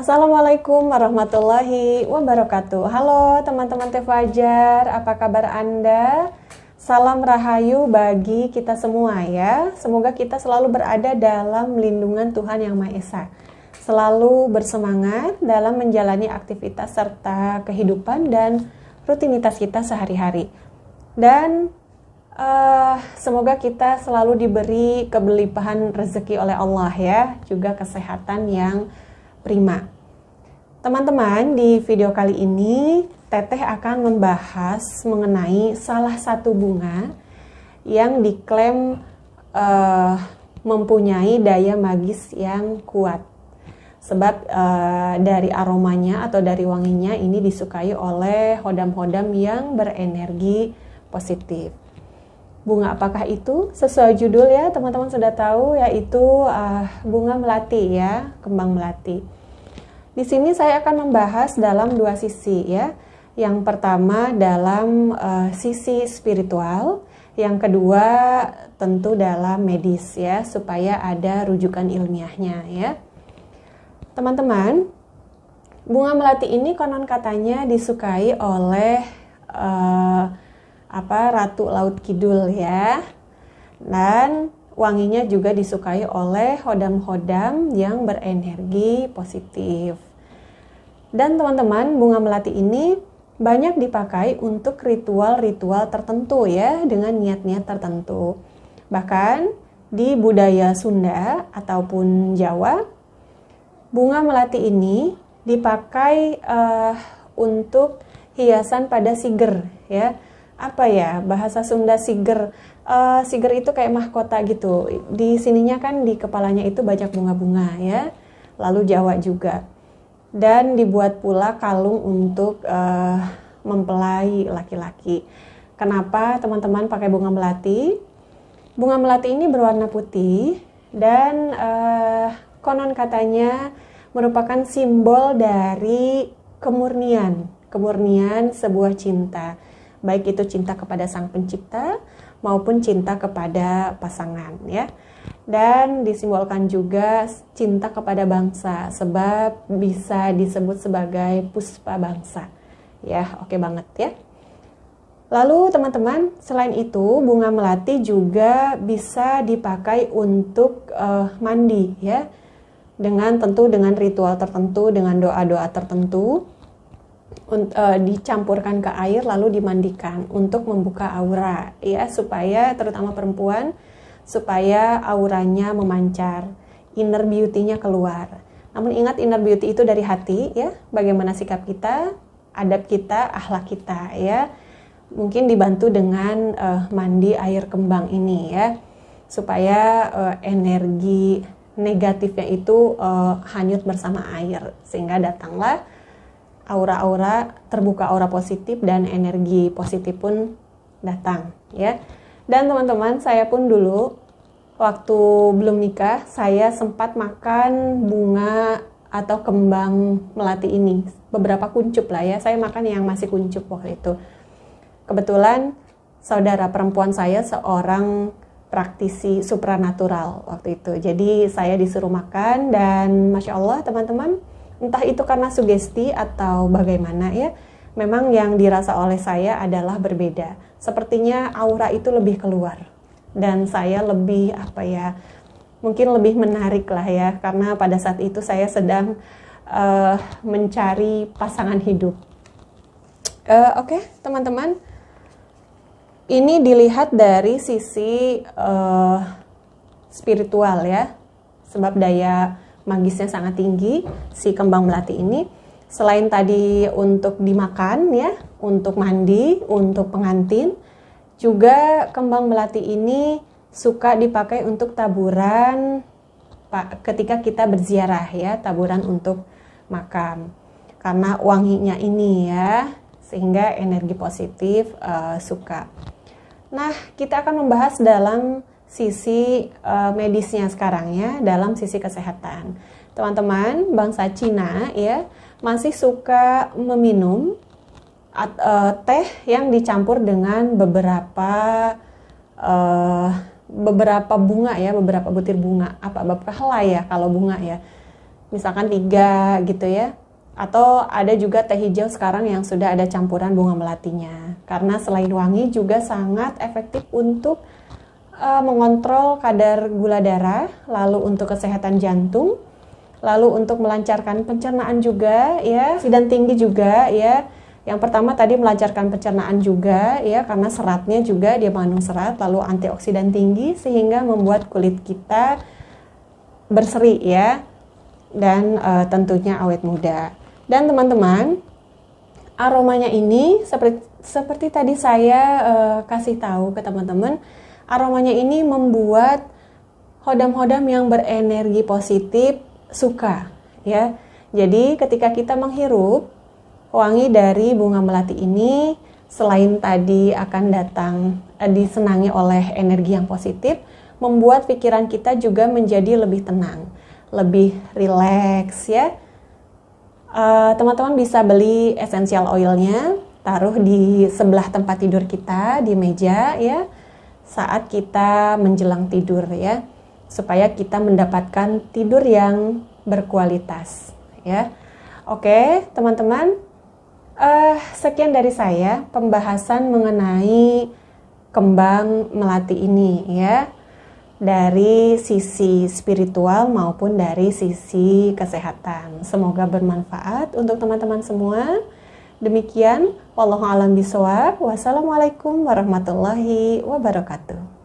Assalamualaikum warahmatullahi wabarakatuh. Halo teman-teman Teh Fajar, apa kabar Anda? Salam rahayu bagi kita semua ya. Semoga kita selalu berada dalam lindungan Tuhan Yang Maha Esa. Selalu bersemangat dalam menjalani aktivitas serta kehidupan dan rutinitas kita sehari-hari. Dan semoga kita selalu diberi kebelimpahan rezeki oleh Allah ya, juga kesehatan yang prima. Teman-teman, di video kali ini Teteh akan membahas mengenai salah satu bunga yang diklaim mempunyai daya magis yang kuat. Sebab dari aromanya atau dari wanginya ini disukai oleh hodam-hodam yang berenergi positif. Bunga apakah itu? Sesuai judul ya, teman-teman sudah tahu, yaitu bunga melati ya, kembang melati. Di sini saya akan membahas dalam dua sisi ya. Yang pertama dalam sisi spiritual, yang kedua tentu dalam medis ya, supaya ada rujukan ilmiahnya ya. Teman-teman, bunga melati ini konon katanya disukai oleh Ratu Laut Kidul ya. Dan wanginya juga disukai oleh hodam-hodam yang berenergi positif. Dan teman-teman, bunga melati ini banyak dipakai untuk ritual-ritual tertentu ya, dengan niat-niat tertentu. Bahkan di budaya Sunda ataupun Jawa, bunga melati ini dipakai untuk hiasan pada siger ya. Apa ya bahasa Sunda siger? Siger itu kayak mahkota gitu. Di sininya kan di kepalanya itu banyak bunga-bunga ya. Lalu Jawa juga. Dan dibuat pula kalung untuk mempelai laki-laki. Kenapa teman-teman pakai bunga melati? Bunga melati ini berwarna putih dan konon katanya merupakan simbol dari kemurnian sebuah cinta. Baik itu cinta kepada Sang Pencipta maupun cinta kepada pasangan ya. Dan disimbolkan juga cinta kepada bangsa, sebab bisa disebut sebagai puspa bangsa. Ya, oke banget ya. Lalu teman-teman, selain itu bunga melati juga bisa dipakai untuk mandi ya. Tentu dengan ritual tertentu, dengan doa-doa tertentu. Dicampurkan ke air lalu dimandikan untuk membuka aura ya, supaya terutama perempuan, supaya auranya memancar, inner beauty-nya keluar. Namun ingat, inner beauty itu dari hati ya, bagaimana sikap kita, adab kita, akhlak kita ya. Mungkin dibantu dengan mandi air kembang ini ya, supaya energi negatifnya itu hanyut bersama air, sehingga datanglah aura-aura, terbuka aura positif dan energi positif pun datang ya. Dan teman-teman, saya pun dulu waktu belum nikah, saya sempat makan bunga atau kembang melati ini, beberapa kuncup lah ya. Saya makan yang masih kuncup waktu itu. Kebetulan saudara perempuan saya seorang praktisi supranatural waktu itu. Jadi saya disuruh makan dan Masya Allah teman-teman, entah itu karena sugesti atau bagaimana ya, memang yang dirasa oleh saya adalah berbeda. Sepertinya aura itu lebih keluar dan saya lebih mungkin lebih menarik lah ya, karena pada saat itu saya sedang mencari pasangan hidup. Oke, teman-teman, ini dilihat dari sisi spiritual ya, sebab daya magisnya sangat tinggi si kembang melati ini. Selain tadi untuk dimakan ya, untuk mandi, untuk pengantin, juga kembang melati ini suka dipakai untuk taburan ketika kita berziarah ya, taburan untuk makam. Karena wanginya ini ya, sehingga energi positif suka. Nah, kita akan membahas dalam sisi medisnya sekarang ya, dalam sisi kesehatan. Teman-teman, bangsa Cina ya masih suka meminum teh yang dicampur dengan beberapa bunga ya, beberapa butir bunga, apa helai ya kalau bunga ya. misalkan 3 gitu ya. Atau ada juga teh hijau sekarang yang sudah ada campuran bunga melatinya. Karena selain wangi juga sangat efektif untuk mengontrol kadar gula darah, lalu untuk kesehatan jantung, lalu untuk melancarkan pencernaan juga ya, oksidan tinggi juga ya. Yang pertama tadi melancarkan pencernaan juga ya, karena seratnya juga dia mengandung serat, lalu antioksidan tinggi sehingga membuat kulit kita berseri ya, dan tentunya awet muda. Dan teman-teman, aromanya ini seperti tadi saya kasih tahu ke teman-teman, aromanya ini membuat hodam-hodam yang berenergi positif suka ya. Jadi ketika kita menghirup wangi dari bunga melati ini, selain tadi akan datang disenangi oleh energi yang positif, membuat pikiran kita juga menjadi lebih tenang, lebih rileks ya. Teman-teman bisa beli essential oilnya, taruh di sebelah tempat tidur kita di meja ya, saat kita menjelang tidur ya, supaya kita mendapatkan tidur yang berkualitas ya. Oke teman-teman, sekian dari saya pembahasan mengenai kembang melati ini ya, dari sisi spiritual maupun dari sisi kesehatan. Semoga bermanfaat untuk teman-teman semua. Demikian, wallahu a'lam bishawab. Wassalamualaikum warahmatullahi wabarakatuh.